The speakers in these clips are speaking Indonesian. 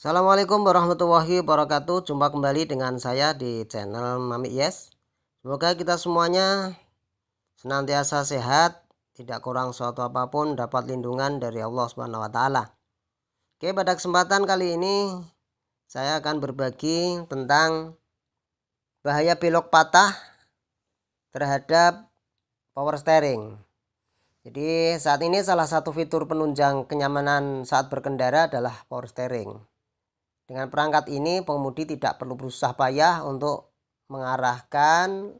Assalamualaikum warahmatullahi wabarakatuh. Jumpa kembali dengan saya di channel Mami Yes. Semoga kita semuanya senantiasa sehat, tidak kurang suatu apapun, dapat lindungan dari Allah Subhanahu wa taala. Oke, pada kesempatan kali ini saya akan berbagi tentang bahaya belok patah terhadap power steering. Jadi saat ini salah satu fitur penunjang kenyamanan saat berkendara adalah power steering. Dengan perangkat ini, pengemudi tidak perlu berusaha payah untuk mengarahkan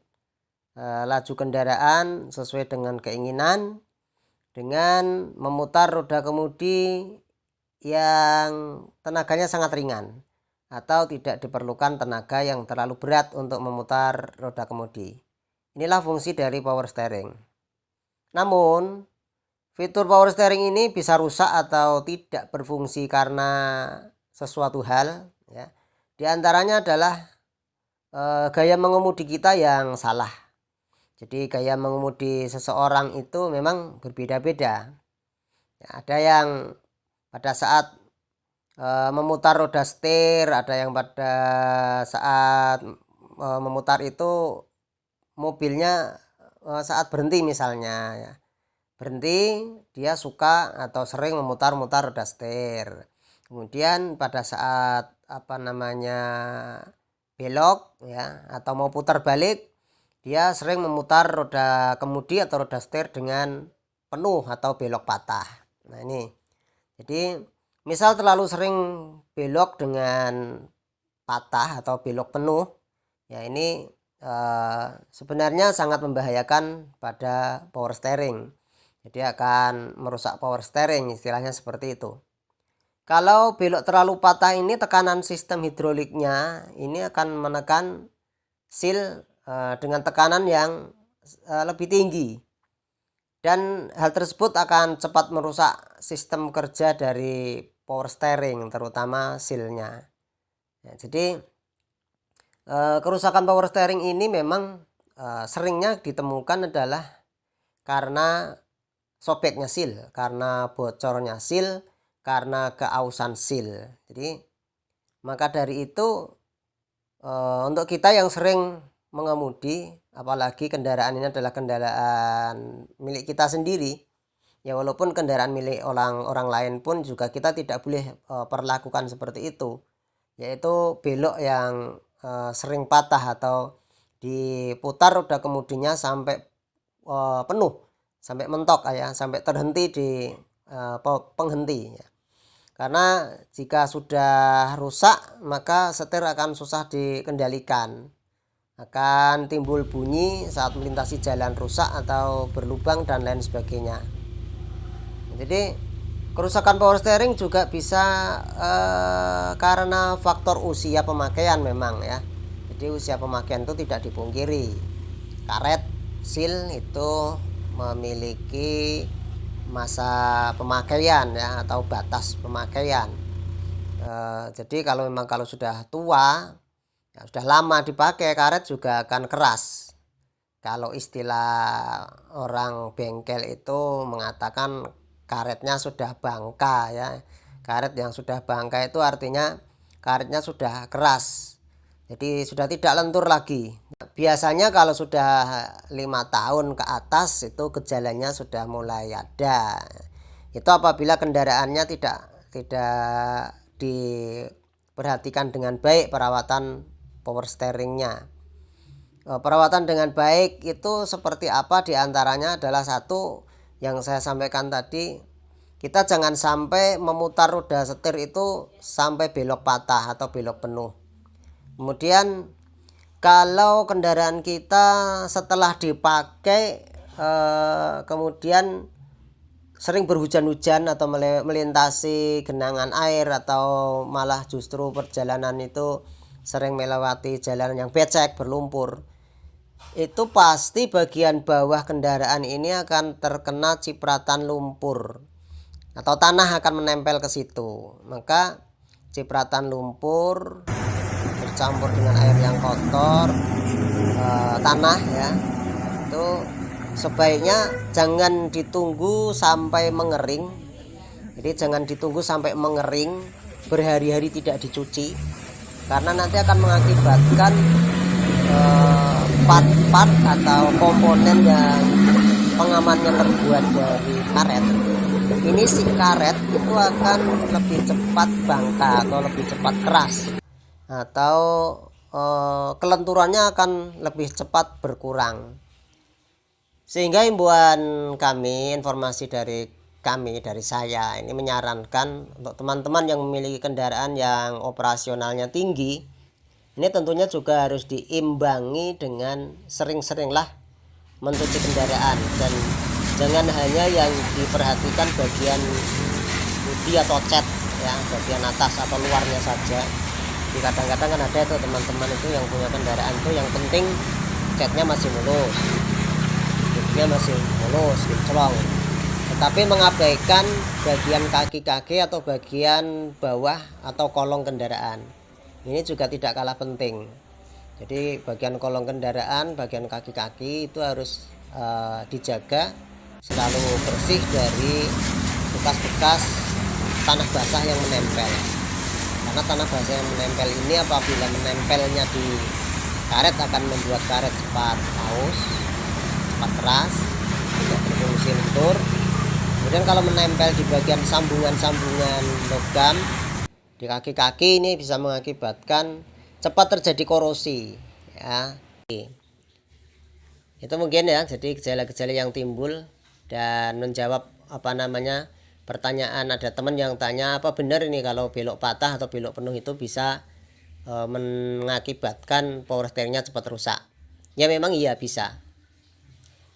laju kendaraan sesuai dengan keinginan dengan memutar roda kemudi yang tenaganya sangat ringan atau tidak diperlukan tenaga yang terlalu berat untuk memutar roda kemudi. Inilah fungsi dari power steering. Namun, fitur power steering ini bisa rusak atau tidak berfungsi karena sesuatu hal, ya. Di antaranya adalah gaya mengemudi kita yang salah. Jadi gaya mengemudi seseorang itu memang berbeda-beda. Ya, ada yang pada saat memutar roda setir, ada yang pada saat memutar itu mobilnya saat berhenti misalnya, ya. Berhenti, dia suka atau sering memutar-mutar roda setir. Kemudian pada saat belok, ya, atau mau putar balik, dia sering memutar roda kemudi atau roda setir dengan penuh atau belok patah. Nah ini, jadi misal terlalu sering belok dengan patah atau belok penuh, ya ini sebenarnya sangat membahayakan pada power steering. Jadi akan merusak power steering, istilahnya seperti itu. Kalau belok terlalu patah ini, tekanan sistem hidroliknya ini akan menekan seal dengan tekanan yang lebih tinggi. Dan hal tersebut akan cepat merusak sistem kerja dari power steering, terutama sealnya. Ya, jadi kerusakan power steering ini memang seringnya ditemukan adalah karena sobeknya seal, karena bocornya seal, karena keausan seal. Jadi maka dari itu untuk kita yang sering mengemudi, apalagi kendaraan ini adalah kendaraan milik kita sendiri, ya walaupun kendaraan milik orang lain pun juga kita tidak boleh perlakukan seperti itu, yaitu belok yang sering patah atau diputar roda kemudinya sampai penuh, sampai mentok, ya, sampai terhenti di penghenti, ya. Karena jika sudah rusak maka setir akan susah dikendalikan, akan timbul bunyi saat melintasi jalan rusak atau berlubang dan lain sebagainya. Jadi kerusakan power steering juga bisa karena faktor usia pemakaian memang, ya. Jadi usia pemakaian itu tidak dipungkiri. Karet seal itu memiliki masa pemakaian, ya, atau batas pemakaian. Jadi kalau memang sudah tua, ya, sudah lama dipakai, karet juga akan keras. Kalau istilah orang bengkel itu mengatakan karetnya sudah bangka, ya. Karet yang sudah bangka itu artinya karetnya sudah keras, jadi sudah tidak lentur lagi. Biasanya kalau sudah 5 tahun ke atas itu gejalanya sudah mulai ada. Itu apabila kendaraannya tidak diperhatikan dengan baik perawatan power steeringnya. Perawatan dengan baik itu seperti apa? Diantaranya adalah satu yang saya sampaikan tadi, kita jangan sampai memutar roda setir itu sampai belok patah atau belok penuh. Kemudian kalau kendaraan kita setelah dipakai kemudian sering berhujan-hujan atau melintasi genangan air, atau malah justru perjalanan itu sering melewati jalan yang becek, berlumpur, itu pasti bagian bawah kendaraan ini akan terkena cipratan lumpur atau tanah akan menempel ke situ. Maka cipratan lumpur bercampur dengan air yang kotor, tanah, ya, itu sebaiknya jangan ditunggu sampai mengering. Jadi jangan ditunggu sampai mengering berhari-hari tidak dicuci, karena nanti akan mengakibatkan part-part atau komponen yang pengamannya terbuat dari karet ini, si karet itu akan lebih cepat bangka atau lebih cepat keras, atau kelenturannya akan lebih cepat berkurang. Sehingga himbauan kami, informasi dari saya ini menyarankan untuk teman-teman yang memiliki kendaraan yang operasionalnya tinggi, ini tentunya juga harus diimbangi dengan sering-seringlah mencuci kendaraan, dan jangan hanya yang diperhatikan bagian bodi atau cat ya, bagian atas atau luarnya saja. Jadi kadang-kadang kan ada itu teman-teman itu yang punya kendaraan itu yang penting catnya masih mulus, bodinya masih mulus, kinclong, tetapi mengabaikan bagian kaki-kaki atau bagian bawah atau kolong kendaraan. Ini juga tidak kalah penting. Jadi bagian kolong kendaraan, bagian kaki-kaki itu harus dijaga selalu bersih dari bekas-bekas tanah basah yang menempel. Karena tanah basah yang menempel ini apabila menempelnya di karet akan membuat karet cepat aus, cepat keras, tidak berfungsi lentur. Kemudian kalau menempel di bagian sambungan-sambungan logam di kaki-kaki, ini bisa mengakibatkan cepat terjadi korosi ya. Itu mungkin ya, jadi gejala-gejala yang timbul. Dan menjawab pertanyaan, ada teman yang tanya apa benar ini kalau belok patah atau belok penuh itu bisa mengakibatkan power steeringnya cepat rusak. Ya memang iya bisa,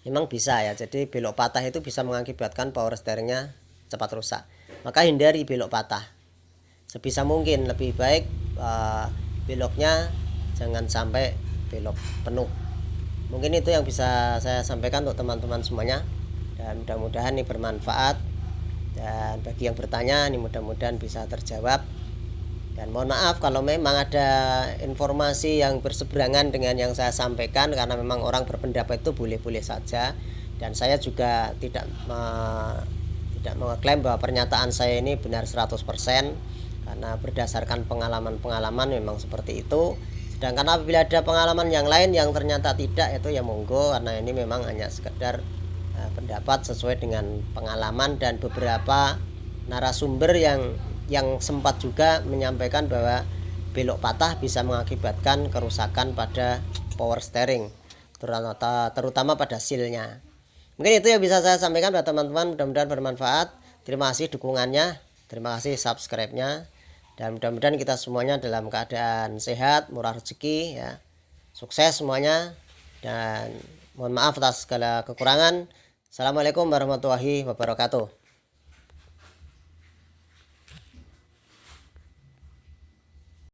memang bisa ya. Jadi belok patah itu bisa mengakibatkan power steeringnya cepat rusak, maka hindari belok patah sebisa mungkin. Lebih baik beloknya jangan sampai belok penuh. Mungkin itu yang bisa saya sampaikan untuk teman-teman semuanya, dan mudah-mudahan ini bermanfaat. Dan bagi yang bertanya ini mudah-mudahan bisa terjawab. Dan mohon maaf kalau memang ada informasi yang berseberangan dengan yang saya sampaikan, karena memang orang berpendapat itu boleh-boleh saja. Dan saya juga tidak mengklaim bahwa pernyataan saya ini benar 100%, karena berdasarkan pengalaman-pengalaman memang seperti itu. Sedangkan apabila ada pengalaman yang lain yang ternyata tidak, itu ya monggo, karena ini memang hanya sekedar pendapat sesuai dengan pengalaman. Dan beberapa narasumber yang sempat juga menyampaikan bahwa belok patah bisa mengakibatkan kerusakan pada power steering, terutama pada sealnya. Mungkin itu yang bisa saya sampaikan buat teman-teman, mudah-mudahan bermanfaat. Terima kasih dukungannya, terima kasih subscribe-nya, dan mudah-mudahan kita semuanya dalam keadaan sehat, murah rezeki ya. Sukses semuanya, dan mohon maaf atas segala kekurangan. Assalamualaikum warahmatullahi wabarakatuh.